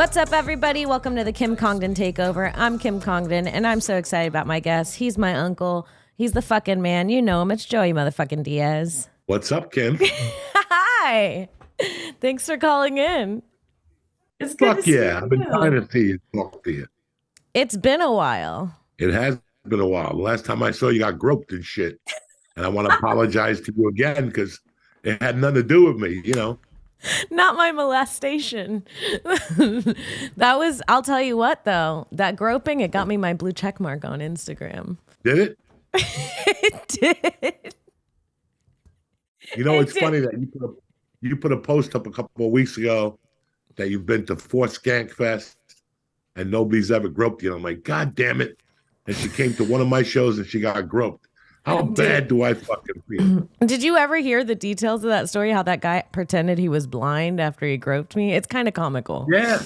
What's up, everybody? Welcome to the Kim Congdon Takeover. I'm Kim Congdon, and I'm so excited about my guest. He's my uncle. He's the fucking man. You know him. It's Joey motherfucking Diaz. What's up, Kim? Hi. Thanks for calling in. It's good to see you. I've been trying to see you, talk to you. It's been a while. It has been a while. The last time I saw you got groped and shit. And I want to apologize to you again because it had nothing to do with me, you know. Not my molestation. I'll tell you what, though, that groping, it got me my blue check mark on Instagram. Did it? It did. You know, it's funny that you put a post up a couple of weeks ago that you've been to 4 Skank Fest and nobody's ever groped you. I'm like, God damn it. And she came to one of my shows and she got groped. How bad do I fucking feel? Did you ever hear the details of that story? How that guy pretended he was blind after he groped me? It's kind of comical. Yeah.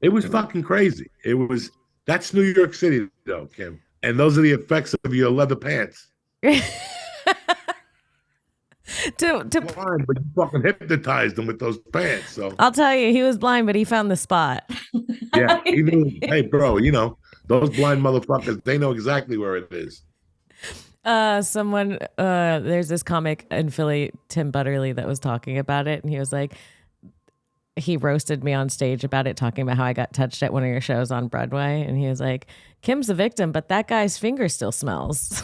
It was fucking crazy. That's New York City, though, Kim. And those are the effects of your leather pants. Blind, but you fucking hypnotized him with those pants. So I'll tell you, he was blind, but he found the spot. Yeah, he knew. Hey, bro, you know those blind motherfuckers. They know exactly where it is. There's this comic in Philly, Tim Butterly, that was talking about it, and he was like, he roasted me on stage about it, talking about how I got touched at one of your shows on Broadway, and he was like, Kim's the victim, but that guy's finger still smells.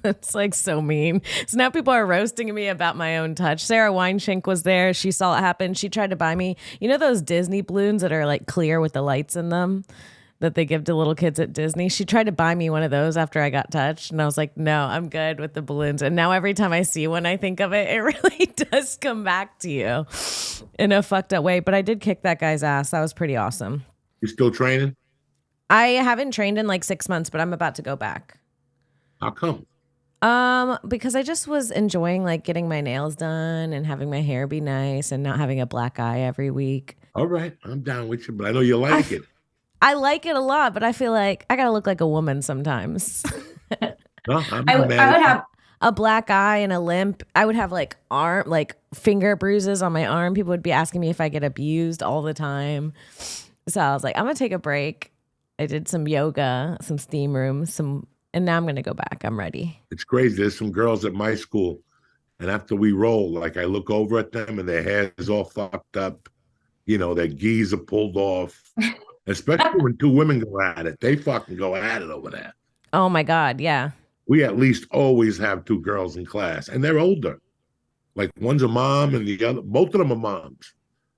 It's like so mean. So now people are roasting me about my own touch. Sarah Weinschenk was there. She saw it happen. She tried to buy me, you know, those Disney balloons that are like clear with the lights in them that they give to little kids at Disney. She tried to buy me one of those after I got touched. And I was like, no, I'm good with the balloons. And now every time I see one, I think of it, it really does come back to you in a fucked up way. But I did kick that guy's ass. That was pretty awesome. You still training? I haven't trained in like 6 months, but I'm about to go back. How come? Because I just was enjoying like getting my nails done and having my hair be nice and not having a black eye every week. All right, I'm down with you, but I know you like it. I like it a lot, but I feel like I gotta look like a woman sometimes. No, I would have a black eye and a limp. I would have like finger bruises on my arm. People would be asking me if I get abused all the time. So I was like, I'm gonna take a break. I did some yoga, some steam rooms, and now I'm gonna go back. I'm ready. It's crazy. There's some girls at my school, and after we roll, like I look over at them and their hair is all fucked up. You know, their geese are pulled off. Especially when 2 women go at it. They fucking go at it over there. Oh my God, yeah. We at least always have 2 girls in class, and they're older. Like one's a mom and the other, both of them are moms.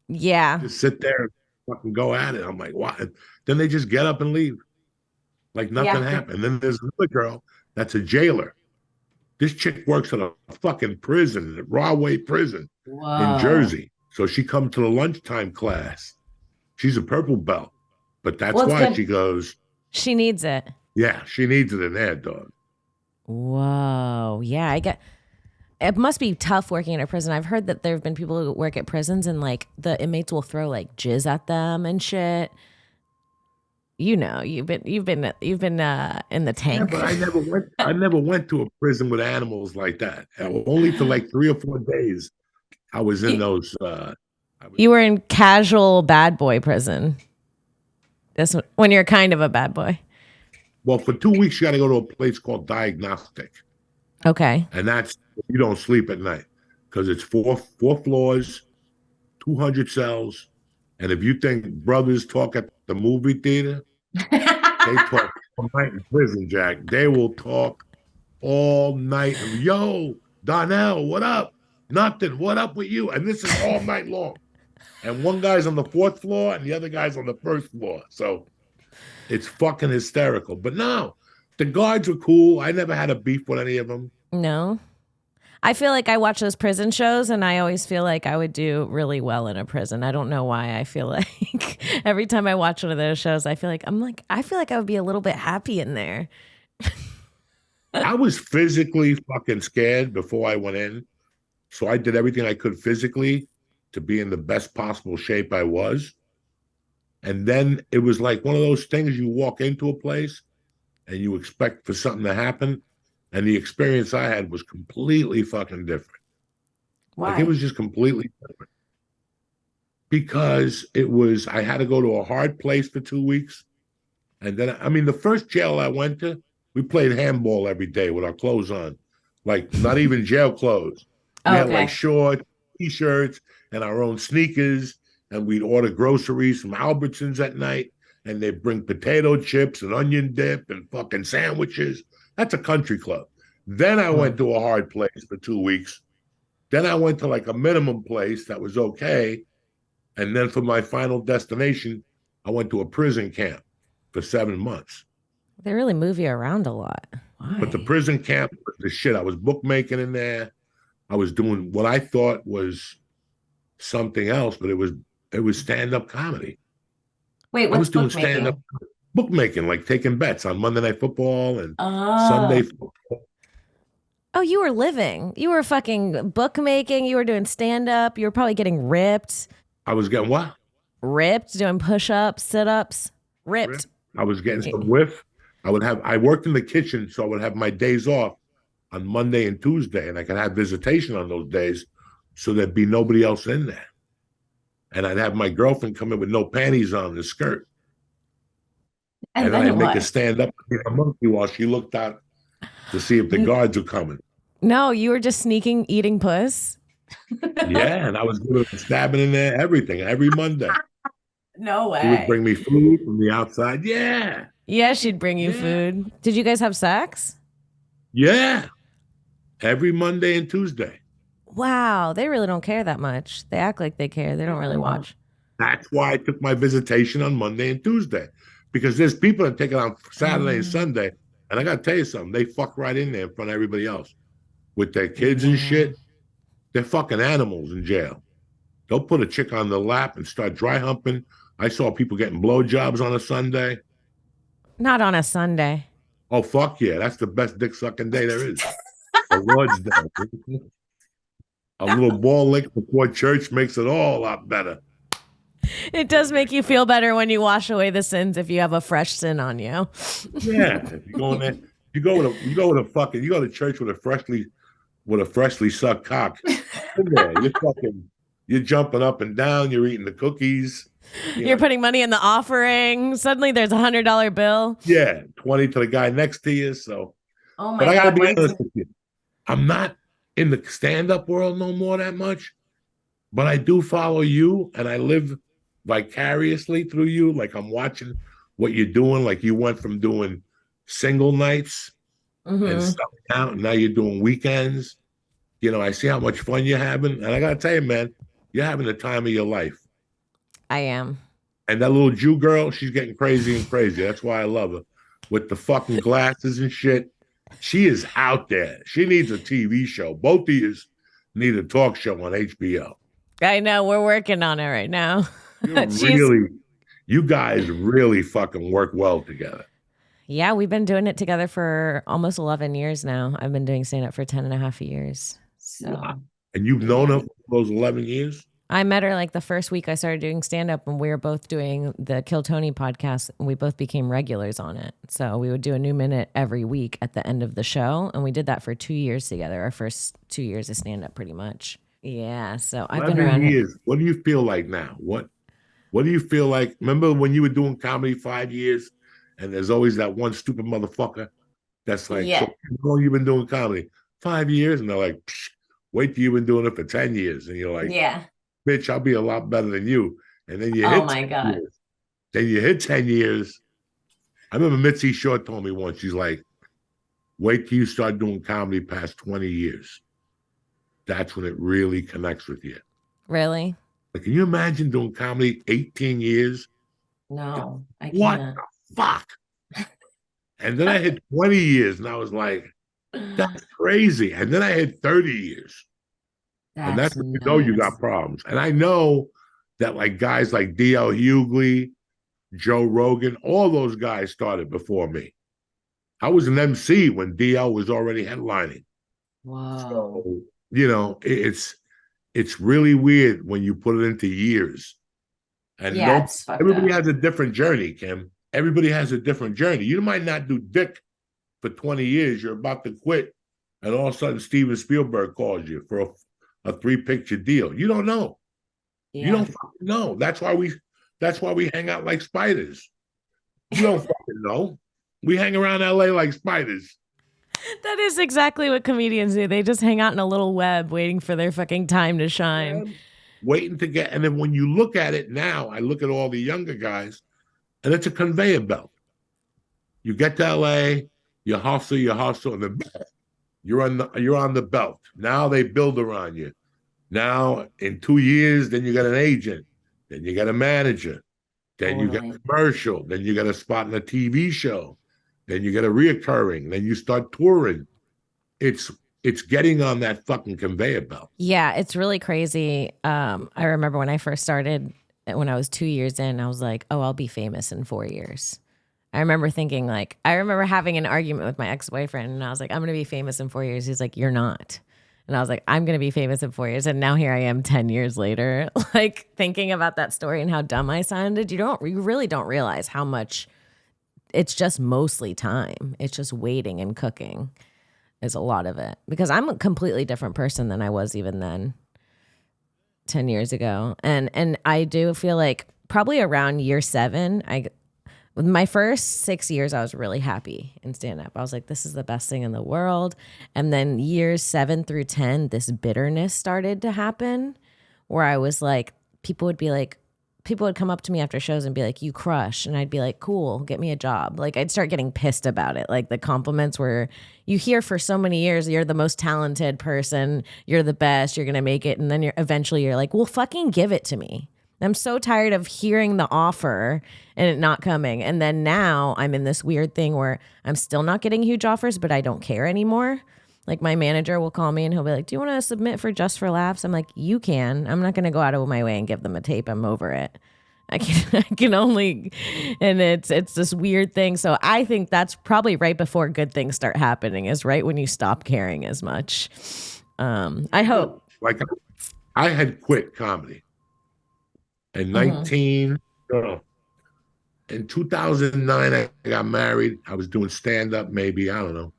Yeah. Just sit there and fucking go at it. I'm like, what? And then they just get up and leave. Like nothing happened. Then there's another girl that's a jailer. This chick works at a fucking prison, a broadway prison in Jersey. So she comes to the lunchtime class. She's a purple belt. But that's why she goes. She needs it. Yeah, she needs it in there, dog. Whoa. Yeah, it must be tough working in a prison. I've heard that there have been people who work at prisons and like the inmates will throw like jizz at them and shit. You know, you've been in the tank. Yeah, but I never went to a prison with animals like that. Only for like 3 or 4 days. I was in those. You were in casual bad boy prison. This when you're kind of a bad boy. Well, for 2 weeks, you got to go to a place called Diagnostic. Okay. And that's, you don't sleep at night because it's four floors, 200 cells. And if you think brothers talk at the movie theater, they talk all night in prison, Jack. They will talk all night. Yo, Donnell, what up? Nothing. What up with you? And this is all night long. And one guy's on the 4th floor and the other guy's on the 1st floor. So it's fucking hysterical. But no, the guards were cool. I never had a beef with any of them. No. I feel like I watch those prison shows and I always feel like I would do really well in a prison. I don't know why. I feel like every time I watch one of those shows, I feel like I would be a little bit happy in there. I was physically fucking scared before I went in. So I did everything I could physically to be in the best possible shape I was. And then it was like one of those things you walk into a place and you expect for something to happen. And the experience I had was completely fucking different. Why? Like it was just completely different. because I had to go to a hard place for 2 weeks. And then, I mean, the first jail I went to, we played handball every day with our clothes on, like not even jail clothes. We had like shorts, t-shirts, and our own sneakers. And we'd order groceries from Albertsons at night. And they'd bring potato chips and onion dip and fucking sandwiches. That's a country club. Then I went to a hard place for 2 weeks. Then I went to like a minimum place that was okay. And then for my final destination, I went to a prison camp for 7 months. They really move you around a lot. Why? But the prison camp was the shit. I was bookmaking in there. I was doing what I thought was something else, but it was stand-up comedy. Wait, what's doing stand-up bookmaking, like taking bets on Monday Night Football and Sunday football. Oh, you were living. You were fucking bookmaking. You were doing stand-up. You were probably getting ripped. I was getting what? Ripped, doing push-ups, sit-ups. Ripped. I was getting some whiff. I worked in the kitchen, so I would have my days off on Monday and Tuesday, and I could have visitation on those days, so there'd be nobody else in there. And I'd have my girlfriend come in with no panties on and a skirt. And then I'd make her stand up like a monkey while she looked out to see if the guards were coming. No, you were just sneaking, eating puss. Yeah, and I was doing stabbing in there, everything, every Monday. No way. She would bring me food from the outside. Yeah. Yeah, she'd bring you food. Did you guys have sex? Yeah. Every Monday and Tuesday. Wow, they really don't care that much. They act like they care. They don't really watch. That's why I took my visitation on Monday and Tuesday. Because there's people that take it on Saturday and Sunday. And I got to tell you something. They fuck right in there in front of everybody else. With their kids and shit. They're fucking animals in jail. They'll put a chick on the lap and start dry humping. I saw people getting blowjobs on a Sunday. Not on a Sunday. Oh, fuck yeah. That's the best dick sucking day there is. The Lord's Day. A little ball lick before church makes it all a lot better. It does make you feel better when you wash away the sins if you have a fresh sin on you. Yeah. If you go in there, you go to church with a freshly sucked cock. You're jumping up and down, you're eating the cookies. You're putting money in the offering. Suddenly there's $100 bill. Yeah, 20 to the guy next to you. So, but I gotta be honest with you. I'm not in the stand-up world no more that much, but I do follow you and I live vicariously through you. Like I'm watching what you're doing. Like you went from doing single nights and stuff out, and now you're doing weekends. You know, I see how much fun you're having. And I gotta tell you, man, you're having the time of your life. I am. And that little Jew girl, she's getting crazy and crazy. That's why I love her. With the fucking glasses and shit. She is out there. She needs a TV show. Both of you need a talk show on HBO. I know. We're working on it right now. You guys really fucking work well together. Yeah, we've been doing it together for almost 11 years now. I've been doing stand-up for 10 and a half years. So. Wow. And you've known her for those 11 years? I met her like the first week I started doing stand-up, and we were both doing the Kill Tony podcast, and we both became regulars on it. So we would do a new minute every week at the end of the show, and we did that for 2 years together, our first 2 years of stand-up pretty much. Yeah, so I've been around years. What do you feel like now? What do you feel like? Remember when you were doing comedy 5 years, and there's always that one stupid motherfucker that's like, so how long you been doing comedy? 5 years? And they're like, wait till you've been doing it for 10 years. And you're like, bitch, I'll be a lot better than you. And then you hit 10 years. Then you hit 10 years. I remember Mitzi Short told me once, she's like, wait till you start doing comedy past 20 years. That's when it really connects with you. Really? Like, can you imagine doing comedy 18 years? No, I can't. What the fuck? And then I hit 20 years and I was like, that's crazy. And then I hit 30 years. And that's when you know you got problems. And I know that like guys like D.L. Hughley, Joe Rogan, all those guys started before me. I was an MC when DL was already headlining. Wow. So, you know, it's really weird when you put it into years. And everybody has a different journey, Kim. Everybody has a different journey. You might not do dick for 20 years. You're about to quit. And all of a sudden, Steven Spielberg calls you for a 3-picture deal. You don't know. You don't fucking know. That's why we hang out like spiders. You don't fucking know. We hang around LA like spiders. That is exactly what comedians do. They just hang out in a little web waiting for their fucking time to shine. Waiting to get, and then when you look at it now, I look at all the younger guys, and it's a conveyor belt. You get to LA, you hustle, and then you're on the belt. Now they build around you. Now in 2 years, then you got an agent, then you got a manager, then you got a commercial, then you got a spot in a TV show, then you get a reoccurring, then you start touring. It's getting on that fucking conveyor belt. Yeah, it's really crazy. I remember when I first started, when I was 2 years in, I was like, oh, I'll be famous in 4 years. I remember thinking I remember having an argument with my ex-boyfriend and I was like, I'm going to be famous in 4 years. He's like, you're not. And I was like, I'm going to be famous in 4 years. And now here I am 10 years later, like thinking about that story and how dumb I sounded. You really don't realize how much it's just mostly time. It's just waiting and cooking is a lot of it, because I'm a completely different person than I was even then 10 years ago. And I do feel like probably around year 7, my first 6 years, I was really happy in stand-up. I was like, this is the best thing in the world. And then years 7 through 10, this bitterness started to happen where I was like, people would come up to me after shows and be like, you crush. And I'd be like, cool, get me a job. Like I'd start getting pissed about it. Like the compliments were, you hear for so many years, you're the most talented person, you're the best, you're going to make it. And then eventually you're like, well, fucking give it to me. I'm so tired of hearing the offer and it not coming. And then now I'm in this weird thing where I'm still not getting huge offers, but I don't care anymore. Like my manager will call me and he'll be like, do you want to submit for Just for Laughs? I'm like, you can. I'm not going to go out of my way and give them a tape. I'm over it. I can only, and it's this weird thing. So I think that's probably right before good things start happening, is right when you stop caring as much. I hope. Like I had quit comedy. In 2009, I got married. I was doing stand-up maybe, I don't know,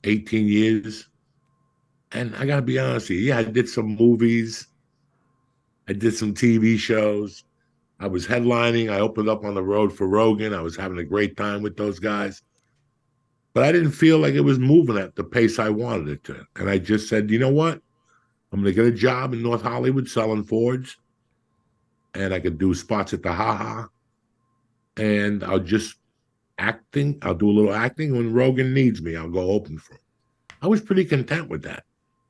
18 years. And I got to be honest with you, I did some movies. I did some TV shows. I was headlining. I opened up on the road for Rogan. I was having a great time with those guys. But I didn't feel like it was moving at the pace I wanted it to. And I just said, you know what? I'm going to get a job in North Hollywood selling Fords. And I could do spots at the Ha-Ha. And I'll just acting. I'll do a little acting. When Rogan needs me, I'll go open for him. I was pretty content with that.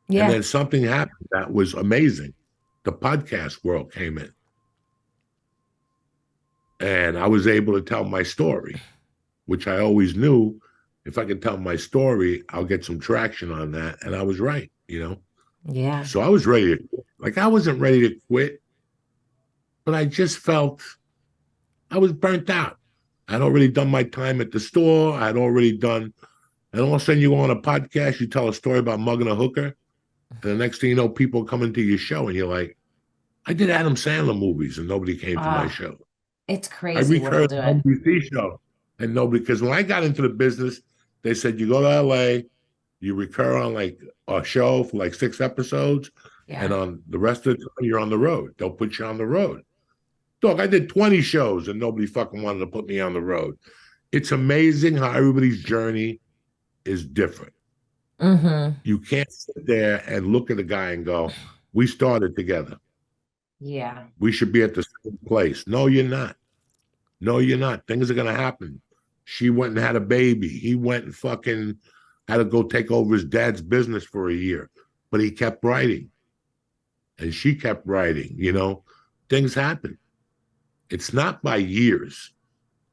Yeah. And then something happened that was amazing. The podcast world came in. And I was able to tell my story, which I always knew if I can tell my story, I'll get some traction on that. And I was right, Yeah. So I was ready to quit. Like I wasn't ready to quit. But I just felt I was burnt out. I'd already done my time at the store. And all of a sudden you go on a podcast, you tell a story about mugging a hooker. And the next thing you know, people come into your show and you're like, I did Adam Sandler movies and nobody came to my show. It's crazy. I recurred an NBC show and nobody, because when I got into the business, they said, you go to LA, you recur on like a show for like 6 episodes. Yeah. And on the rest of the time, you're on the road. They'll put you on the road. Dog, I did 20 shows and nobody fucking wanted to put me on the road. It's amazing how everybody's journey is different. Mm-hmm. You can't sit there and look at a guy and go, we started together. Yeah. We should be at the same place. No, you're not. No, you're not. Things are going to happen. She went and had a baby. He went and fucking had to go take over his dad's business for a year. But he kept writing. And she kept writing, Things happen. It's not by years.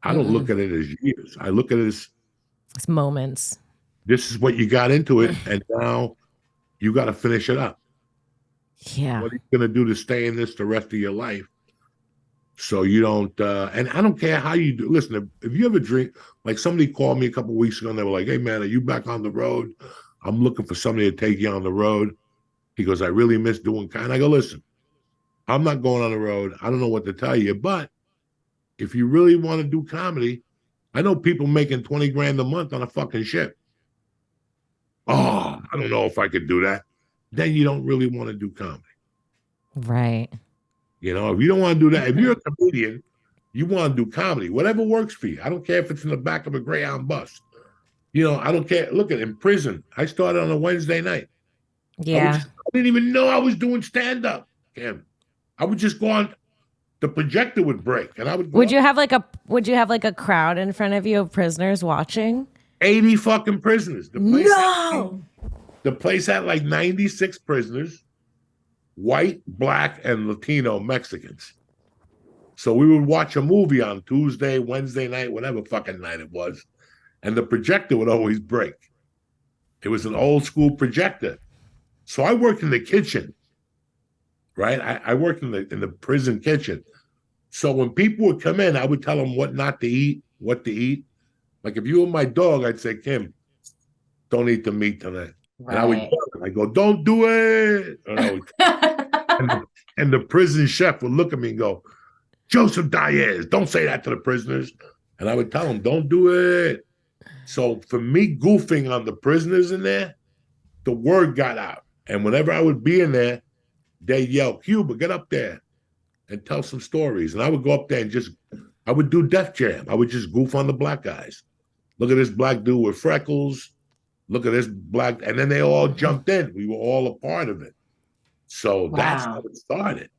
I don't look at it as years. I look at it as it's moments. This is what you got into it, and now you got to finish it up. Yeah. What are you going to do to stay in this the rest of your life? So you don't, and I don't care how you do. Listen, if you ever drink, like somebody called me a couple of weeks ago and they were like, hey man, are you back on the road? I'm looking for somebody to take you on the road. He goes, I really miss doing kind. I go, listen, I'm not going on the road. I don't know what to tell you, but if you really want to do comedy, I know people making 20 grand a month on a fucking ship. Oh, I don't know if I could do that. Then you don't really want to do comedy. Right. You know, if you don't want to do that, if you're a comedian, you want to do comedy, whatever works for you. I don't care if it's in the back of a Greyhound bus. You know, I don't care. Look at in prison. I started on a Wednesday night. Yeah. I didn't even know I was doing stand-up, Kim. I would just go on, the projector would break, and I would go Would you have like a crowd in front of you of prisoners watching? 80 fucking prisoners. No. The place had like 96 prisoners, white, black, and Latino Mexicans. So we would watch a movie on Tuesday, Wednesday night, whatever fucking night it was, and the projector would always break. It was an old school projector. So I worked in the kitchen, right? I worked in the prison kitchen. So when people would come in, I would tell them what not to eat, what to eat. Like if you were my dog, I'd say, Kim, don't eat the meat tonight. Right. And I go, don't do it. And the prison chef would look at me and go, Joseph Diaz, don't say that to the prisoners. And I would tell them, don't do it. So for me goofing on the prisoners in there, the word got out. And whenever I would be in there, they yell, Cuba, get up there and tell some stories. And I would go up there and I would do Def Jam. I would just goof on the black guys. Look at this black dude with freckles. Look at this black. And then they all jumped in. We were all a part of it. So that's how it started.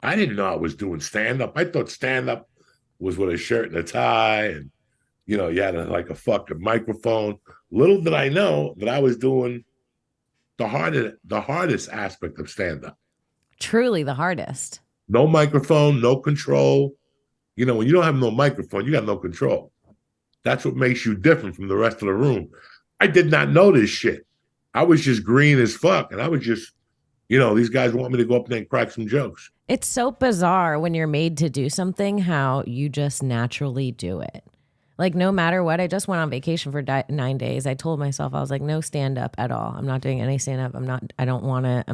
I didn't know I was doing stand-up. I thought stand-up was with a shirt and a tie and, you know, you had a fucking microphone. Little did I know that I was doing the hardest aspect of stand-up. Truly the hardest. No microphone, no control. You know, when you don't have no microphone, you got no control. That's what makes you different from the rest of the room. I did not know this shit. I was just green as fuck. And I was just, you know, these guys want me to go up there and crack some jokes. It's so bizarre when you're made to do something, how you just naturally do it. Like no matter what, I just went on vacation for 9 days. I told myself, I was like, no stand up at all. I'm not doing any stand up. I'm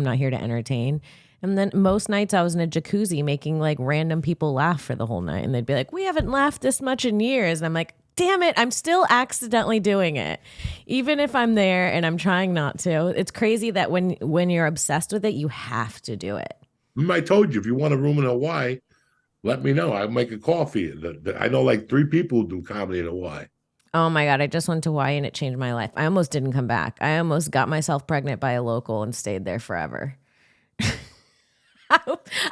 not here to entertain. And then most nights I was in a jacuzzi making like random people laugh for the whole night. And they'd be like, we haven't laughed this much in years. And I'm like, damn it, I'm still accidentally doing it. Even if I'm there and I'm trying not to. It's crazy that when you're obsessed with it, you have to do it. I told you, if you want a room in Hawaii, let me know. I'll make a call for you. I know like 3 people who do comedy in Hawaii. Oh my God, I just went to Hawaii and it changed my life. I almost didn't come back. I almost got myself pregnant by a local and stayed there forever.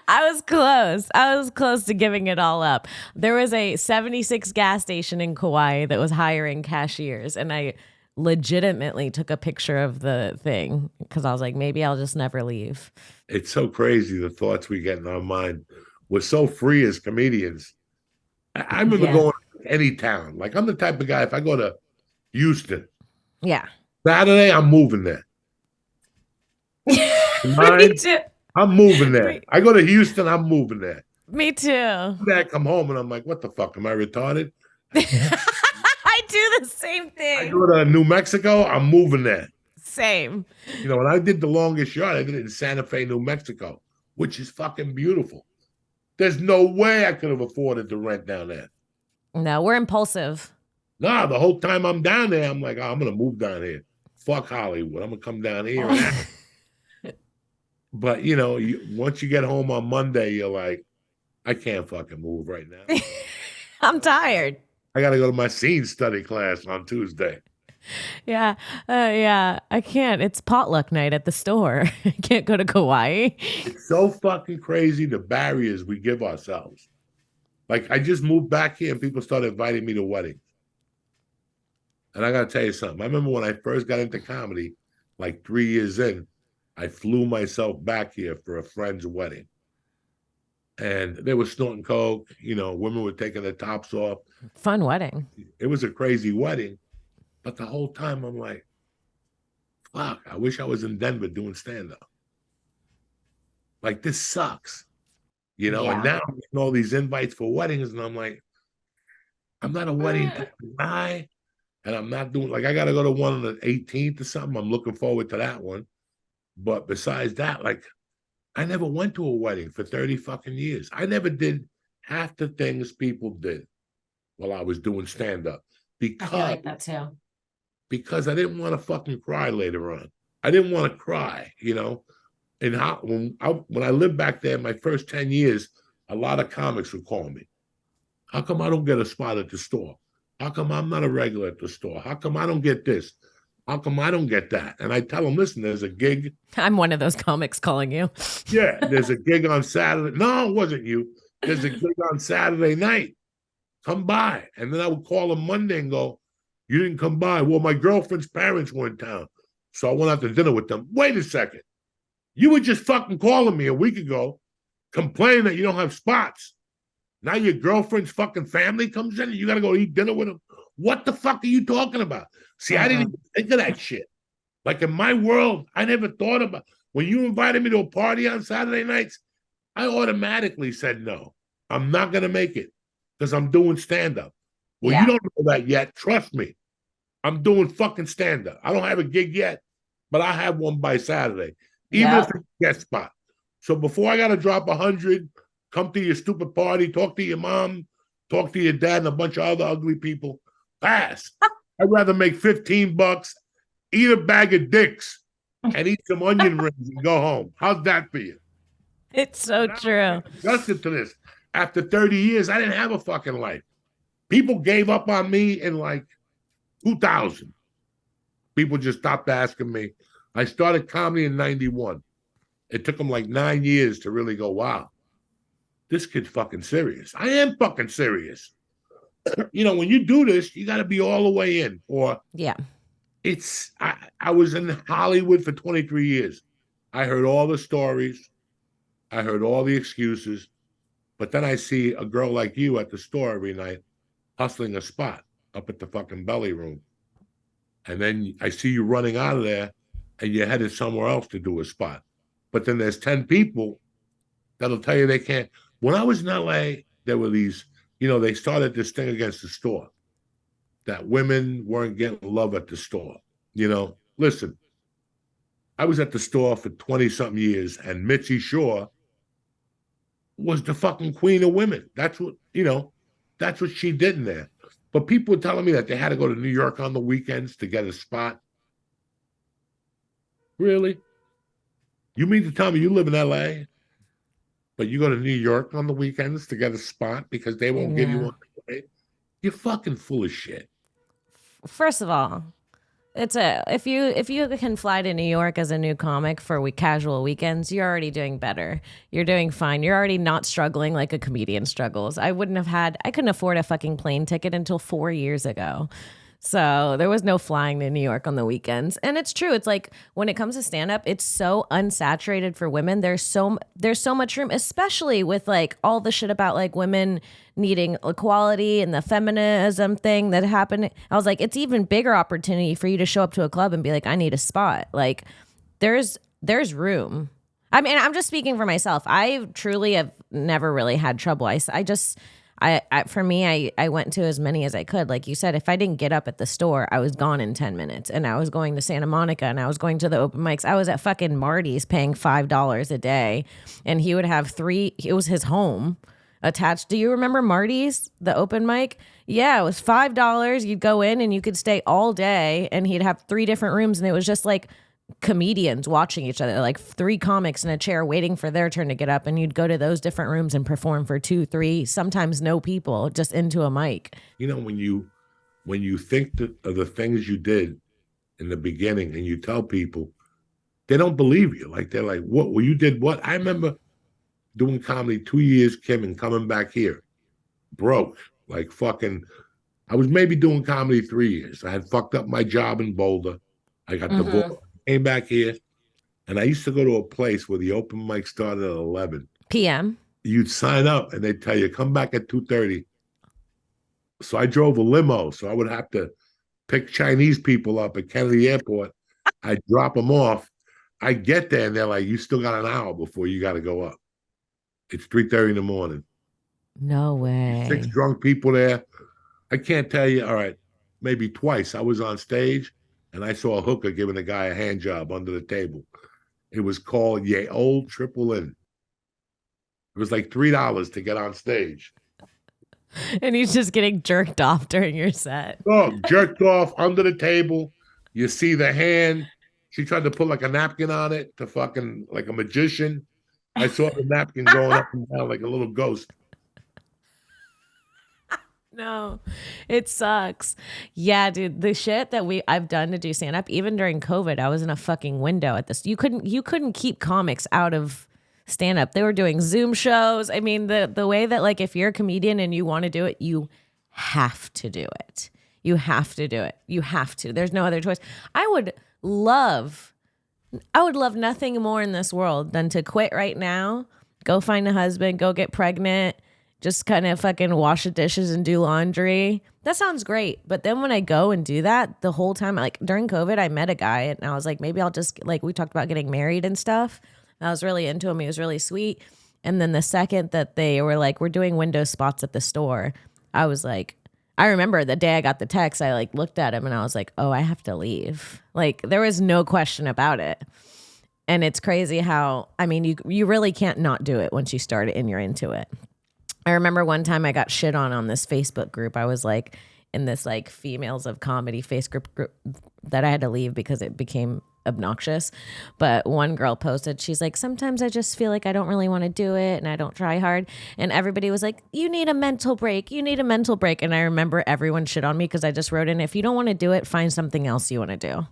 I was close. I was close to giving it all up. There was a 76 gas station in Kauai that was hiring cashiers, and I legitimately took a picture of the thing because I was like, maybe I'll just never leave. It's so crazy, the thoughts we get in our mind. We're so free as comedians. I remember going to any town. Like I'm the type of guy, if I go to Houston, Saturday, I'm moving there. Me too. I'm moving there. I go to Houston, I'm moving there. Me too. I come home and I'm like, what the fuck? Am I retarded? I do the same thing. I go to New Mexico, I'm moving there. Same. You know, when I did the longest yard, I did it in Santa Fe, New Mexico, which is fucking beautiful. There's no way I could have afforded to rent down there. No, we're impulsive. Nah, the whole time I'm down there, I'm like, oh, I'm going to move down here. Fuck Hollywood. I'm going to come down here. But, you know, once you get home on Monday, you're like, I can't fucking move right now. I'm tired. I got to go to my scene study class on Tuesday. Yeah. I can't. It's potluck night at the store. I can't go to Kauai. It's so fucking crazy, the barriers we give ourselves. Like, I just moved back here and people started inviting me to weddings. And I got to tell you something. I remember when I first got into comedy, like 3 years in, I flew myself back here for a friend's wedding. And they were snorting coke. You know, women were taking their tops off. Fun wedding. It was a crazy wedding. But the whole time I'm like, fuck, I wish I was in Denver doing stand-up. Like, this sucks. You know, and now I'm getting all these invites for weddings, and I'm like, I'm not a wedding guy. And I'm not doing, like, I got to go to one on the 18th or something. I'm looking forward to that one. But besides that, like, I never went to a wedding for 30 fucking years. I never did half the things people did while I was doing stand-up. I feel like that too. Because I didn't want to fucking cry later on. I didn't want to cry, you know. when I lived back there, my first 10 years, a lot of comics would call me. How come I don't get a spot at the store? How come I'm not a regular at the store? How come I don't get this? How come I don't get that? And I tell them, listen, there's a gig. I'm one of those comics calling you. Yeah, there's a gig on Saturday. No, it wasn't you. There's a gig on Saturday night. Come by. And then I would call them Monday and go, you didn't come by. Well, my girlfriend's parents were in town. So I went out to dinner with them. Wait a second. You were just fucking calling me a week ago, complaining that you don't have spots. Now your girlfriend's fucking family comes in and you got to go eat dinner with them. What the fuck are you talking about? See, I didn't even think of that shit. Like in my world, I never thought about when you invited me to a party on Saturday nights, I automatically said no. I'm not going to make it because I'm doing stand-up. Well, you don't know that yet. Trust me. I'm doing fucking stand-up. I don't have a gig yet, but I have one by Saturday, even if it's a guest spot. So before I got to drop 100, come to your stupid party, talk to your mom, talk to your dad and a bunch of other ugly people, pass. I'd rather make $15, eat a bag of dicks, and eat some onion rings and go home. How's that for you? It's so true. Adjusted to this. After 30 years, I didn't have a fucking life. People gave up on me in like 2000. People just stopped asking me. I started comedy in 91. It took them like 9 years to really go, wow, this kid's fucking serious. I am fucking serious. When you do this, you got to be all the way in. Or I was in Hollywood for 23 years. I heard all the stories. I heard all the excuses. But then I see a girl like you at the store every night hustling a spot up at the fucking belly room. And then I see you running out of there and you're headed somewhere else to do a spot. But then there's 10 people that'll tell you they can't. When I was in LA, there were these, they started this thing against the store that women weren't getting love at the store. Listen, I was at the store for 20-something years and Mitzi Shore was the fucking queen of women. That's what, that's what she did in there. But people were telling me that they had to go to New York on the weekends to get a spot. Really? You mean to tell me you live in LA, but you go to New York on the weekends to get a spot because they won't give you one? You're fucking full of shit. First of all, if you can fly to New York as a new comic for casual weekends, you're already doing better. You're doing fine. You're already not struggling like a comedian struggles. I couldn't afford a fucking plane ticket until 4 years ago. So there was no flying to New York on the weekends. And it's true. It's like when it comes to stand up, it's so unsaturated for women. There's so much room, especially with like all the shit about like women needing equality and the feminism thing that happened. I was like, it's even bigger opportunity for you to show up to a club and be like, I need a spot. Like there's room. I mean, I'm just speaking for myself. I truly have never really had trouble. For me, I went to as many as I could. Like you said, if I didn't get up at the store, I was gone in 10 minutes. And I was going to Santa Monica and I was going to the open mics. I was at fucking Marty's paying $5 a day. And he would have it was his home attached. Do you remember Marty's, the open mic? Yeah, it was $5. You'd go in and you could stay all day. And he'd have 3 different rooms. And it was just like comedians watching each other, like 3 comics in a chair waiting for their turn to get up, and you'd go to those different rooms and perform for 2, 3, sometimes no people, just into a mic. When you think of the things you did in the beginning and you tell people, they don't believe you. Like they're like, what? Well, you did what? I remember doing comedy 2 years, Kim, and coming back here broke, like fucking. I was maybe doing comedy 3 years. I had fucked up my job in Boulder. I got divorced. Came back here, and I used to go to a place where the open mic started at 11 p.m. You'd sign up, and they'd tell you, come back at 2:30. So I drove a limo, so I would have to pick Chinese people up at Kennedy Airport. I'd drop them off. I get there, and they're like, you still got an hour before you got to go up. It's 3:30 in the morning. No way. 6 drunk people there. I can't tell you, all right, maybe twice I was on stage, and I saw a hooker giving a guy a hand job under the table. It was called Ye Old Triple In. It was like $3 to get on stage. And he's just getting jerked off during your set. Oh, jerked off under the table. You see the hand. She tried to put like a napkin on it to fucking like a magician. I saw the napkin going up and down like a little ghost. No, it sucks. Yeah, dude, the shit that I've done to do stand up, even during COVID, I was in a fucking window at this. You couldn't keep comics out of stand up. They were doing Zoom shows. I mean, the way that like if you're a comedian and you want to do it, you have to do it. You have to do it. You have to. There's no other choice. I would love nothing more in this world than to quit right now, go find a husband, go get pregnant, just kind of fucking wash the dishes and do laundry. That sounds great. But then when I go and do that the whole time, like during COVID, I met a guy and I was like, maybe I'll just like, we talked about getting married and stuff. And I was really into him. He was really sweet. And then the second that they were like, we're doing window spots at the store, I was like, I remember the day I got the text, I like looked at him and I was like, oh, I have to leave. Like there was no question about it. And it's crazy how, I mean, you really can't not do it once you start it and you're into it. I remember one time I got shit on this Facebook group. I was like in this like females of comedy Facebook group that I had to leave because it became obnoxious. But one girl posted, she's like, sometimes I just feel like I don't really want to do it and I don't try hard. And everybody was like, you need a mental break. You need a mental break. And I remember everyone shit on me because I just wrote in, if you don't want to do it, find something else you want to do.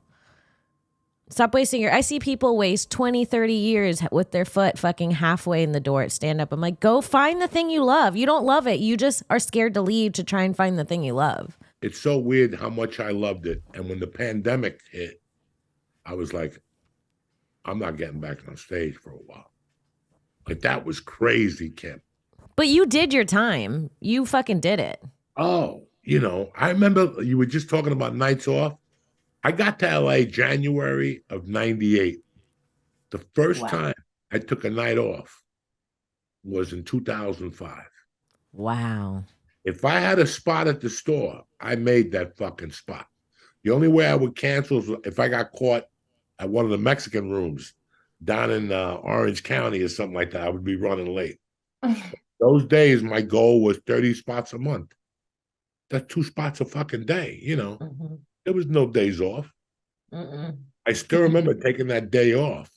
Stop wasting I see people waste 20, 30 years with their foot fucking halfway in the door at stand up. I'm like, go find the thing you love. You don't love it. You just are scared to leave to try and find the thing you love. It's so weird how much I loved it. And when the pandemic hit, I was like, I'm not getting back on stage for a while. Like that was crazy, Kim. But you did your time. You fucking did it. Oh, I remember you were just talking about nights off. I got to LA January of 98. The first time I took a night off was in 2005. Wow. If I had a spot at the store, I made that fucking spot. The only way I would cancel is if I got caught at one of the Mexican rooms down in Orange County or something like that. I would be running late. Those days, my goal was 30 spots a month. That's 2 spots a fucking day, Mm-hmm. There was no days off. Mm-mm. I still remember taking that day off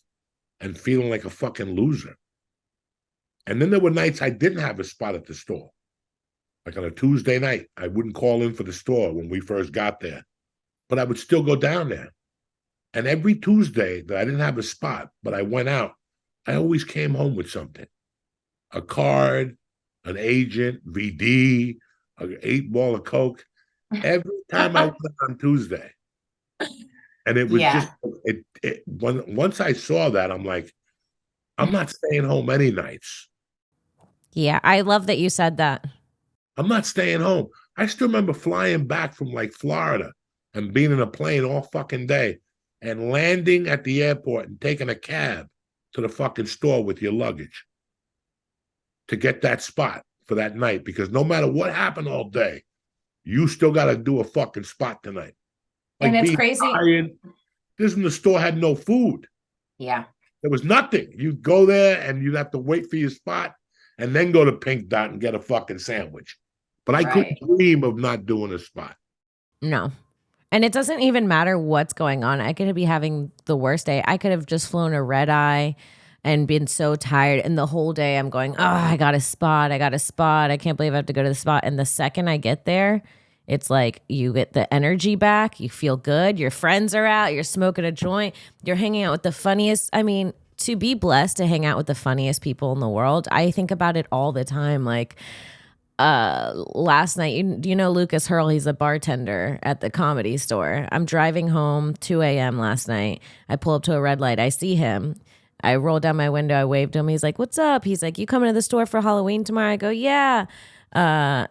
and feeling like a fucking loser. And then there were nights I didn't have a spot at the store. Like on a Tuesday night, I wouldn't call in for the store when we first got there, but I would still go down there. And every Tuesday that I didn't have a spot, but I went out, I always came home with something. A card, an agent, VD, an 8-ball of Coke. Every time I went on Tuesday. And it was just, once I saw that, I'm like, I'm not staying home any nights. Yeah, I love that you said that. I'm not staying home. I still remember flying back from like Florida and being in a plane all fucking day and landing at the airport and taking a cab to the fucking store with your luggage to get that spot for that night. Because no matter what happened all day, you still got to do a fucking spot tonight. Like and it's crazy. This in the store had no food. Yeah. There was nothing. You'd go there and you'd have to wait for your spot and then go to Pink Dot and get a fucking sandwich. But I couldn't dream of not doing a spot. No. And it doesn't even matter what's going on. I could be having the worst day. I could have just flown a red eye and been so tired. And the whole day I'm going, oh, I got a spot. I can't believe I have to go to the spot. And the second I get there, it's like you get the energy back. You feel good. Your friends are out. You're smoking a joint. You're hanging out with the funniest. I mean, to be blessed to hang out with the funniest people in the world, I think about it all the time. Like last night, do you know Lucas Hurl? He's a bartender at the Comedy Store. I'm driving home 2 a.m. last night. I pull up to a red light. I see him. I roll down my window. I waved to him. He's like, what's up? He's like, you coming to the store for Halloween tomorrow? I go, yeah. And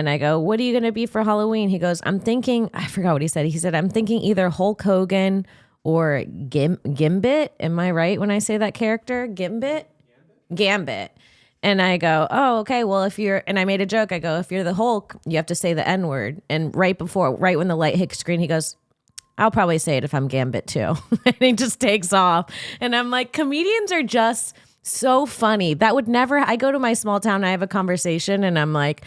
I go, what are you going to be for Halloween? He goes, I'm thinking, I forgot what he said. He said, I'm thinking either Hulk Hogan or Gambit. Am I right when I say that character? Gambit. And I go, oh, okay. Well, and I made a joke. I go, if you're the Hulk, you have to say the N word. And right when the light hits screen, he goes, I'll probably say it if I'm Gambit too. And he just takes off. And I'm like, comedians are just so funny. That would never, I go to my small town, I have a conversation and I'm like,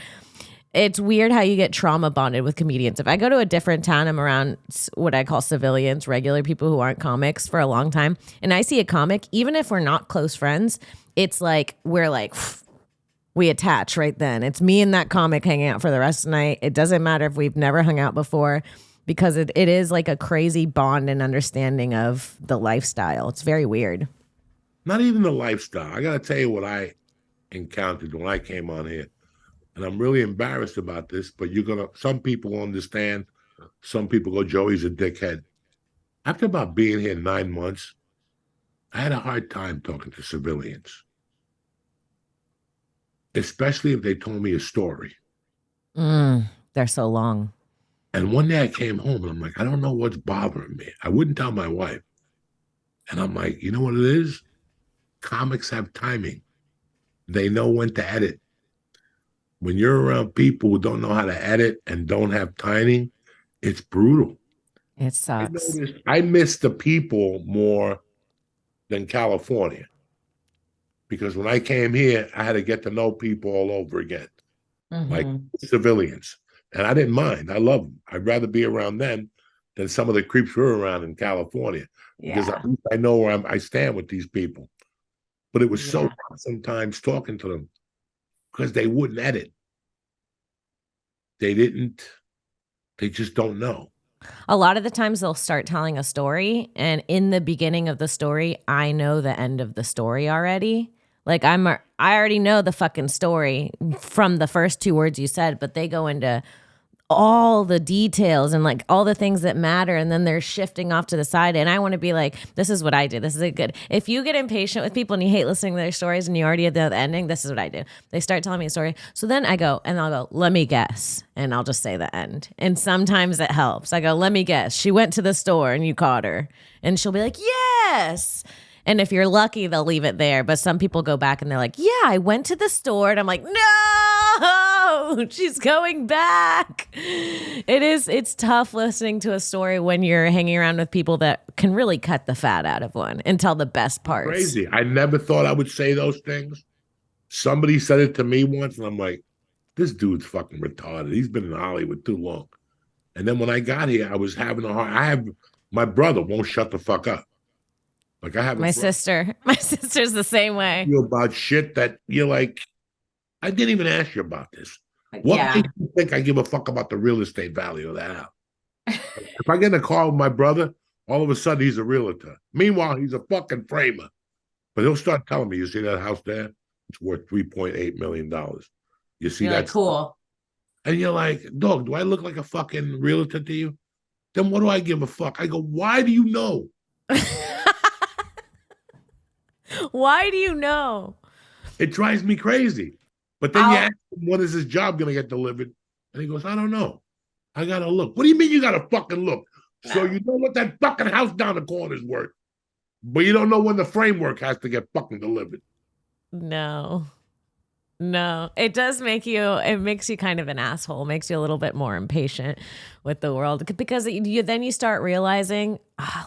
it's weird how you get trauma bonded with comedians. If I go to a different town, I'm around what I call civilians, regular people who aren't comics for a long time, and I see a comic, even if we're not close friends, it's like we're like we attach right then. It's me and that comic hanging out for the rest of the night. It doesn't matter if we've never hung out before, because it is like a crazy bond and understanding of the lifestyle. It's very weird. Not even the lifestyle. I got to tell you what I encountered when I came on here. And I'm really embarrassed about this, but some people understand. Some people go, Joey's a dickhead. After about being here 9 months, I had a hard time talking to civilians, especially if they told me a story. They're so long. And one day I came home and I'm like, I don't know what's bothering me. I wouldn't tell my wife. And I'm like, you know what it is? Comics have timing. They know when to edit. When you're around people who don't know how to edit and don't have timing, it's brutal. It sucks. I miss the people more than California. Because when I came here, I had to get to know people all over again, like civilians. And I didn't mind. I love them. I'd rather be around them than some of the creeps we're around in California. Because at least I know where I stand with these people. But it was so hard sometimes talking to them because they wouldn't edit. They just don't know. A lot of the times they'll start telling a story, and in the beginning of the story, I know the end of the story already. Like I already know the fucking story from the first 2 words you said, but they go into all the details and like all the things that matter, and then they're shifting off to the side, and I want to be like, this is what I do. This is a good. If you get impatient with people and you hate listening to their stories and you already at the ending, this is what I do. They start telling me a story, so then I go and I'll go, let me guess, and I'll just say the end. And sometimes it helps. I go, let me guess, she went to the store and you caught her, and she'll be like, yes. And if you're lucky, they'll leave it there. But some people go back and they're like, yeah, I went to the store. And I'm like, no, she's going back. It's tough listening to a story when you're hanging around with people that can really cut the fat out of one and tell the best parts. Crazy. I never thought I would say those things. Somebody said it to me once, and I'm like, this dude's fucking retarded. He's been in Hollywood too long. And then when I got here, I was having my brother won't shut the fuck up. Like I have my sister's the same way. You about shit that you're like, I didn't even ask you about this. What makes you think I give a fuck about the real estate value of that house? If I get in a car with my brother, all of a sudden he's a realtor. Meanwhile, he's a fucking framer. But he'll start telling me, you see that house there? It's worth $3.8 million. You see that? Like, cool. And you're like, dog, do I look like a fucking realtor to you? Then what do I give a fuck? I go, why do you know? Why do you know? It drives me crazy. But then you ask him, when is his job going to get delivered? And he goes, I don't know. I got to look. What do you mean you got to fucking look? No. So you know what that fucking house down the corner is worth. But you don't know when the framework has to get fucking delivered. No, it does it makes you kind of an asshole, makes you a little bit more impatient with the world, because then you start realizing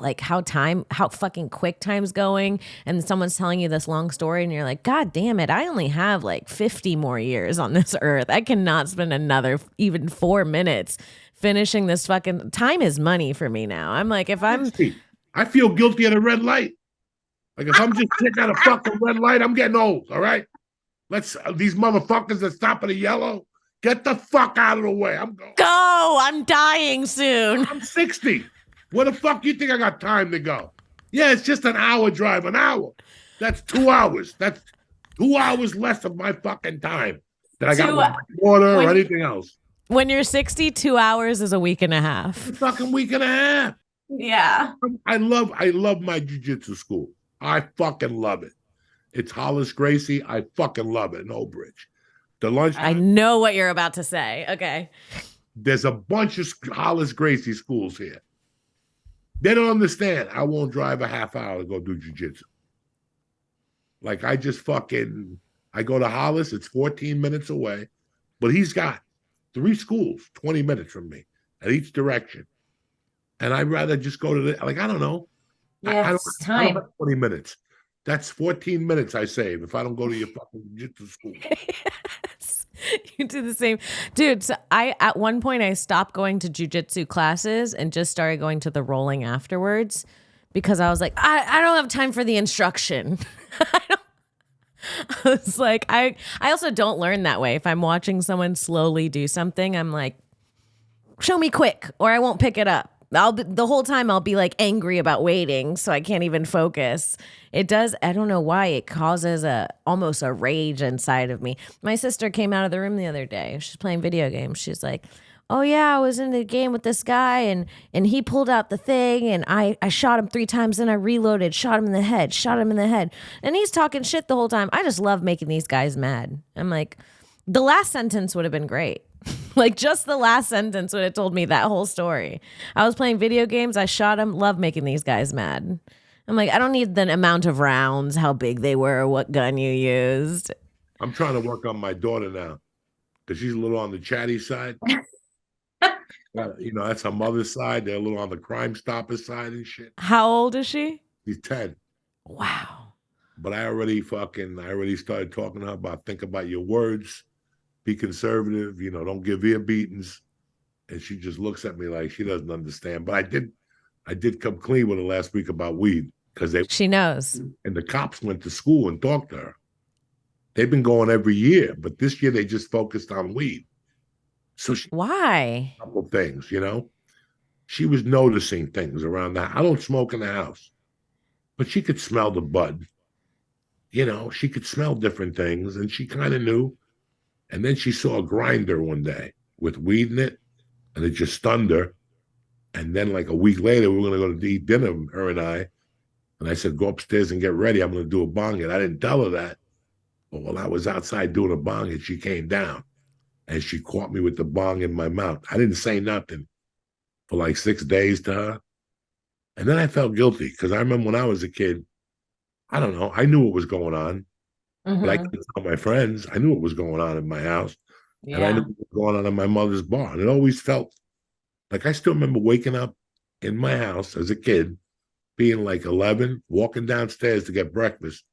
like how fucking quick time's going, and someone's telling you this long story and you're like, God damn it, I only have like 50 more years on this earth. I cannot spend another even 4 minutes finishing this fucking time. Is money for me now. I'm like, I feel guilty at a red light. Like if I'm just sitting at a fucking red light, I'm getting old, all right? These motherfuckers that stop at a yellow, get the fuck out of the way. I'm going. Go! I'm dying soon. I'm 60. Where the fuck you think I got time to go? Yeah, it's just an hour drive. An hour. That's 2 hours. That's 2 hours less of my fucking time that I got with my water or anything else. When you're 60, 2 hours is a week and a half. A fucking week and a half. Yeah. I love my jiu-jitsu school. I fucking love it. It's Hollis Gracie. I fucking love it in Old Bridge. The lunch. I know what you're about to say. Okay. There's a bunch of Hollis Gracie schools here. They don't understand. I won't drive a half hour to go do jiu-jitsu. Like I go to Hollis. It's 14 minutes away, but he's got 3 schools, 20 minutes from me at each direction. And I'd rather just go to I don't know. Yeah, it's time. I don't have 20 minutes. That's 14 minutes I save if I don't go to your fucking jiu-jitsu school. Yes. You do the same. Dude, so at one point I stopped going to jujitsu classes and just started going to the rolling afterwards because I was like, I don't have time for the instruction. I was like, I also don't learn that way. If I'm watching someone slowly do something, I'm like, show me quick or I won't pick it up. The whole time I'll be like angry about waiting, so I can't even focus. It does. I don't know why it causes almost a rage inside of me. My sister came out of the room the other day. She's playing video games. She's like, "Oh yeah, I was in the game with this guy, and he pulled out the thing, and I shot him 3 times, then I reloaded, shot him in the head, and he's talking shit the whole time. I just love making these guys mad." I'm like, the last sentence would have been great. Like just the last sentence would have told me that whole story. I was playing video games. I shot him. Love making these guys mad. I'm like, I don't need the amount of rounds, how big they were, what gun you used. I'm trying to work on my daughter now because she's a little on the chatty side. That's her mother's side. They're a little on the Crime Stopper side and shit. How old is she? She's 10. Wow. But I already started talking to her about think about your words. Be conservative, don't give ear beatings. And she just looks at me like she doesn't understand. But I did come clean with her last week about weed because she knows. And the cops went to school and talked to her. They've been going every year, but this year they just focused on weed. So why? A couple things, she was noticing things around the house. I don't smoke in the house, but she could smell the bud. She could smell different things, and she kind of knew. And then she saw a grinder one day with weed in it, and it just stunned her. And then like a week later, we were going to go to eat dinner, her and I. And I said, go upstairs and get ready. I'm going to do a bong hit. I didn't tell her that. But while I was outside doing a bong hit, she came down. And she caught me with the bong in my mouth. I didn't say nothing for like 6 days to her. And then I felt guilty because I remember when I was a kid, I don't know, I knew what was going on. Mm-hmm. But I couldn't tell my friends. I knew what was going on in my house. Yeah. And I knew what was going on in my mother's bar. And it always felt like I still remember waking up in my house as a kid, being like 11, walking downstairs to get breakfast.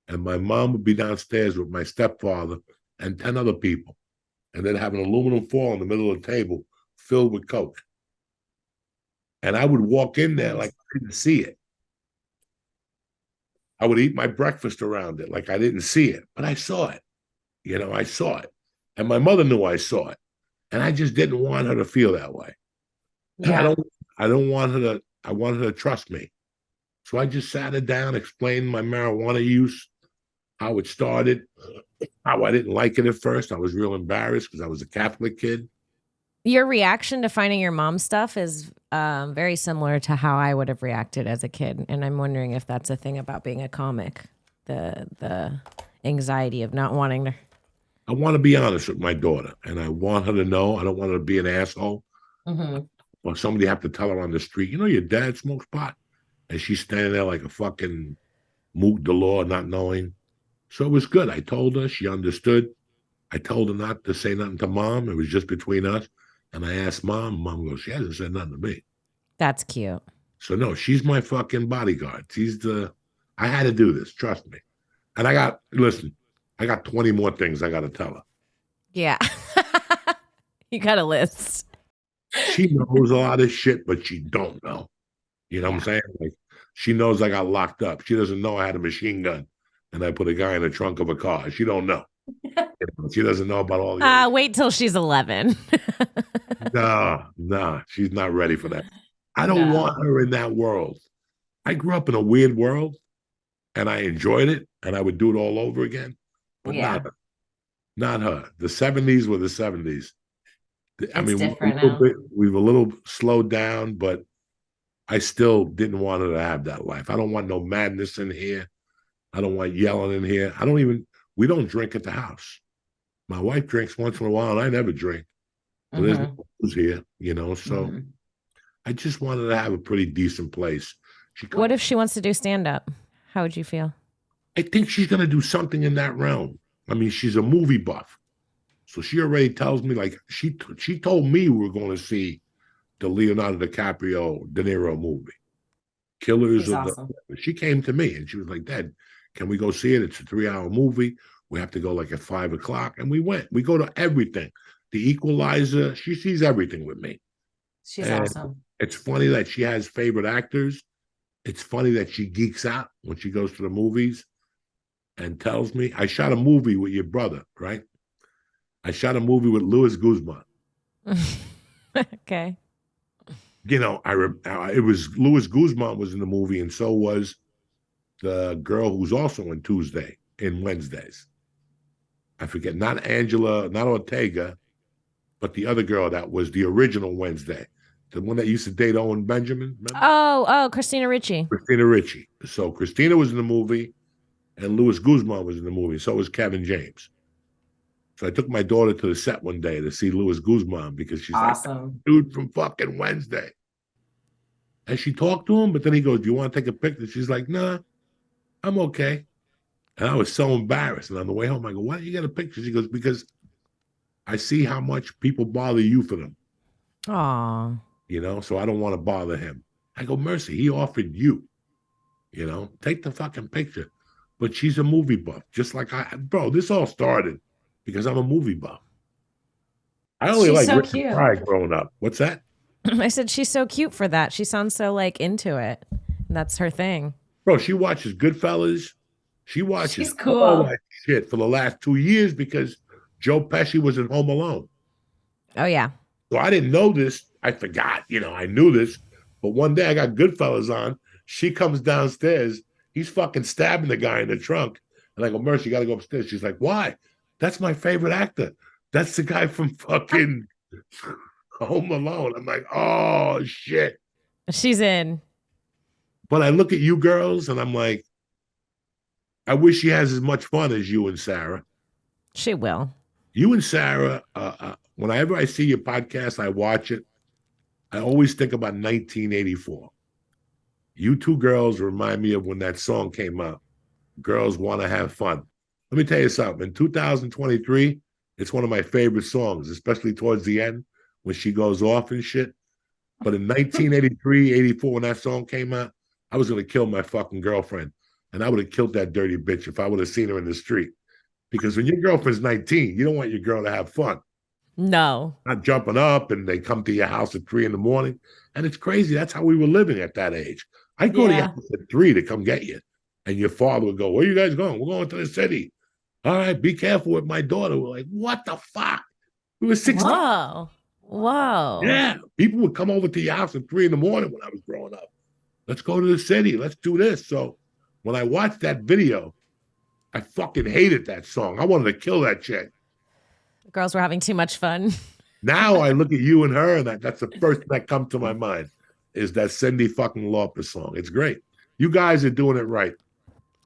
And my mom would be downstairs with my stepfather and 10 other people. And then have an aluminum foil in the middle of the table filled with Coke. And I would walk in there like I didn't see it. I would eat my breakfast around it like I didn't see it, but I saw it. I saw it. And my mother knew I saw it. And I just didn't want her to feel that way. Yeah. I don't want her to, I wanted her to trust me. So I just sat her down, explained my marijuana use, how it started, how I didn't like it at first. I was real embarrassed because I was a Catholic kid. Your reaction to finding your mom's stuff is very similar to how I would have reacted as a kid. And I'm wondering if that's a thing about being a comic, the anxiety of not wanting to. I want to be honest with my daughter, and I want her to know. I don't want her to be an asshole. Mm-hmm. Or somebody have to tell her on the street, your dad smokes pot. And she's standing there like a fucking moot de law, not knowing. So it was good. I told her, she understood. I told her not to say nothing to mom. It was just between us. And I asked mom. Mom goes, she hasn't said nothing to me. That's cute. So no, she's my fucking bodyguard. I had to do this. Trust me. And I got 20 more things I got to tell her. Yeah. You got a list. She knows a lot of shit, but she don't know. You know what I'm saying? Like, she knows I got locked up. She doesn't know I had a machine gun and I put a guy in the trunk of a car. She don't know. She doesn't know about all the wait till she's 11. No, she's not ready for that. I don't want her in that world. I grew up in a weird world and I enjoyed it and I would do it all over again. But not her. The 70s were the 70s. We've a little slowed down, but I still didn't want her to have that life. I don't want no madness in here. I don't want yelling in here. We don't drink at the house. My wife drinks once in a while and I never drink. So there's no booze here, so I just wanted to have a pretty decent place. What if she wants to do stand-up? How would you feel? I think she's going to do something in that realm. I mean, she's a movie buff. So she already tells me, like, she told me we were going to see the Leonardo DiCaprio, De Niro movie. Killers of awesome. She came to me and she was like, Dad, can we go see it? It's a 3-hour movie. We have to go like at 5 o'clock. And we went. We go to everything. The Equalizer, she sees everything with me. She's And awesome. it's funny that she has favorite actors. It's funny that she geeks out when she goes to the movies and tells me, I shot a movie with your brother, right? I shot a movie with Louis Guzman. Okay. You know, it was Louis Guzman was in the movie, and so was the girl who's also in Tuesday, in Wednesdays. I forget, not Angela, not Ortega, but the other girl that was the original Wednesday. The one that used to date Owen Benjamin, remember? Oh, Christina Ricci. Christina Ricci. So Christina was in the movie, and Louis Guzman was in the movie. So was Kevin James. So I took my daughter to the set one day to see Louis Guzman because she's Awesome. like, dude from fucking Wednesday. And she talked to him, but then he goes, do you want to take a picture? She's like, nah, I'm okay. And I was so embarrassed. And on the way home, I go, why don't you get a picture? She goes, because I see how much people bother you for them. Aw. You know, so I don't want to bother him. I go, Mercy, he offered you. You know, take the fucking picture. But she's a movie buff, just like bro, this all started because I'm a movie buff. I only She's like so Richard cute. Pryor growing up. What's that? I said she's so cute for that. She sounds so like into it. That's her thing. Bro, she watches Goodfellas. She watches She's cool. all that shit for the last 2 years because Joe Pesci was in Home Alone. Oh yeah. So I didn't know this. I forgot, you know, I knew this. But one day I got Goodfellas on. She comes downstairs. He's fucking stabbing the guy in the trunk. And I go, Mercy, you got to go upstairs. She's like, why? That's my favorite actor. That's the guy from fucking Home Alone. I'm like, oh, shit. She's in. But I look at you girls and I'm like, I wish she has as much fun as you and Sarah. She will. You and Sarah, whenever I see your podcast, I watch it. I always think about 1984. You two girls remind me of when that song came out. Girls Want to Have Fun. Let me tell you something. In 2023, it's one of my favorite songs, especially towards the end when she goes off and shit. But in 1983, 84, when that song came out, I was going to kill my fucking girlfriend. And I would have killed that dirty bitch if I would have seen her in the street. Because when your girlfriend's 19, you don't want your girl to have fun. No. Not jumping up and they come to your house at 3 a.m. And it's crazy. That's how we were living at that age. I'd go to your house at 3 to come get you. And your father would go, where are you guys going? We're going to the city. All right, be careful with my daughter. We're like, what the fuck? We were 16. Whoa. Yeah. People would come over to your house at 3 a.m. when I was growing up. Let's go to the city. Let's do this. So when I watched that video, I fucking hated that song. I wanted to kill that chick. The girls were having too much fun. Now I look at you and her, and that's the first thing that comes to my mind is that Cindy fucking Lauper song. It's great. You guys are doing it right.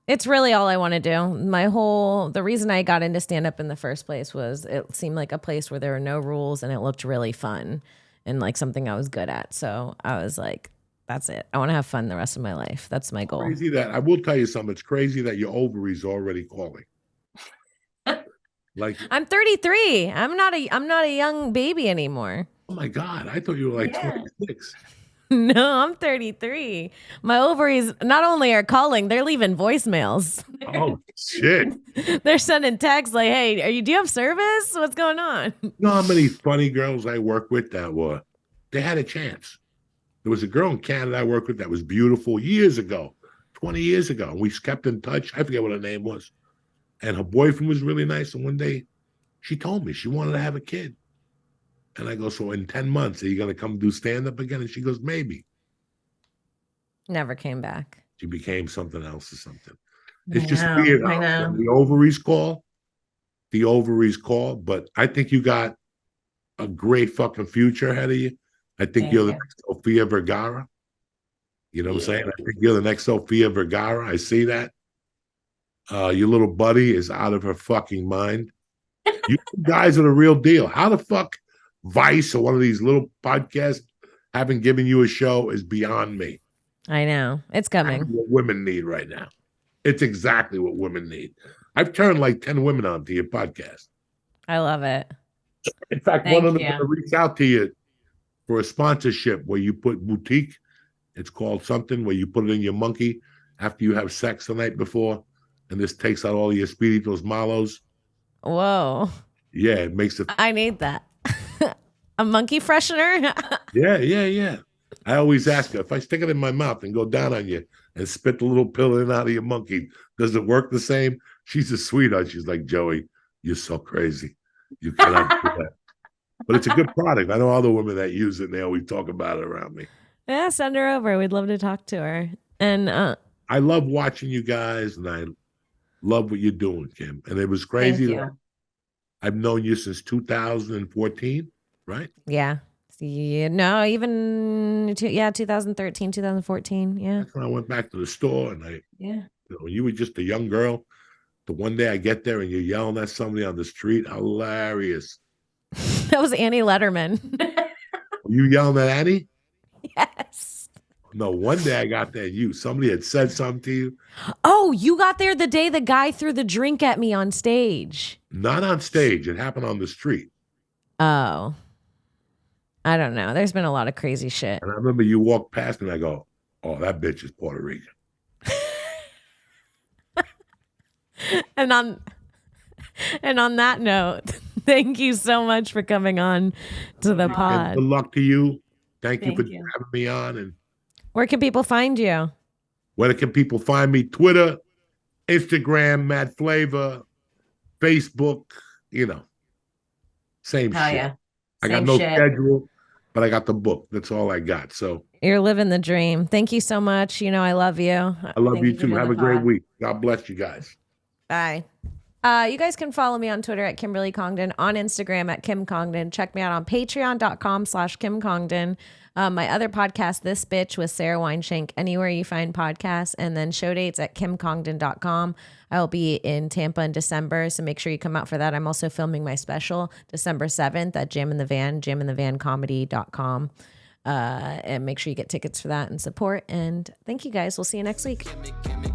It's really all I want to do. The reason I got into stand-up in the first place was it seemed like a place where there were no rules and it looked really fun and like something I was good at. So I was like, that's it. I want to have fun the rest of my life. That's my goal. Crazy that I will tell you something. It's crazy that your ovaries are already calling. Like I'm 33. I'm not a young baby anymore. Oh my God, I thought you were like 26. No, I'm 33. My ovaries not only are calling, they're leaving voicemails. Oh shit. They're sending texts like, hey, do you have service? What's going on? You know how many funny girls I work with that they had a chance. There was a girl in Canada I worked with that was beautiful years ago, 20 years ago. And we kept in touch. I forget what her name was. And her boyfriend was really nice. And one day she told me she wanted to have a kid. And I go, so in 10 months, are you going to come do stand-up again? And she goes, maybe. Never came back. She became something else or something. It's just weird. I know. When the ovaries call. But I think you got a great fucking future ahead of you. I think you're the next Sofia Vergara. You know what I'm saying? I think you're the next Sofia Vergara. I see that. Your little buddy is out of her fucking mind. You guys are the real deal. How the fuck Vice or one of these little podcasts haven't given you a show is beyond me. I know. It's coming. That's what women need right now. It's exactly what women need. I've turned like 10 women onto your podcast. I love it. In fact, one of them going to reach out to you for a sponsorship where you put boutique. It's called something where you put it in your monkey after you have sex the night before. and this takes out all your Espiritos Malos. Whoa. Yeah, it makes it. I need that. A monkey freshener? Yeah. I always ask her, if I stick it in my mouth and go down on you and spit the little pill in and out of your monkey, does it work the same? She's a sweetheart. She's like, Joey, you're so crazy. You cannot do that. But it's a good product. I know other women that use it and they always talk about it around me. Yeah, send her over. We'd love to talk to her. And I love watching you guys, and I love what you're doing, Kim. And it was crazy. Thank you. I've known you since 2014, right? yeah. No, even 2013, 2014. Yeah. That's when I went back to the store, and Yeah. you were just a young girl. The one day I get there and you're yelling at somebody on the street, hilarious. That was Annie Letterman. Were you yelling at Annie? Yes. No, one day I got there and somebody had said something to you. Oh, you got there the day the guy threw the drink at me on stage. Not on stage. It happened on the street. Oh. I don't know. There's been a lot of crazy shit. And I remember you walked past me and I go, oh, that bitch is Puerto Rican. And on that note, thank you so much for coming on to the pod. And good luck to you. Thank you for Thank you. having me on. And Where can people find you? where can people find me? Twitter, Instagram, Mad Flavor, Facebook, same Hell shit. yeah. I got Same no shit. schedule, but I got the book. That's all I got. So You're living the dream. Thank you so much. I love you. I love Thank you you for too. doing Have the a great pod. week. God bless you guys. Bye. You guys can follow me on Twitter at Kimberly Congdon, on Instagram at Kim Congdon. Check me out on patreon.com/Kim Congdon. My other podcast, This Bitch with Sarah Weinshank, anywhere you find podcasts, and then show dates at kimcongdon.com. I will be in Tampa in December, so make sure you come out for that. I'm also filming my special December 7th at Jam in the Van, jaminthevancomedy.com. And make sure you get tickets for that and support. And thank you guys. We'll see you next week. Gimme,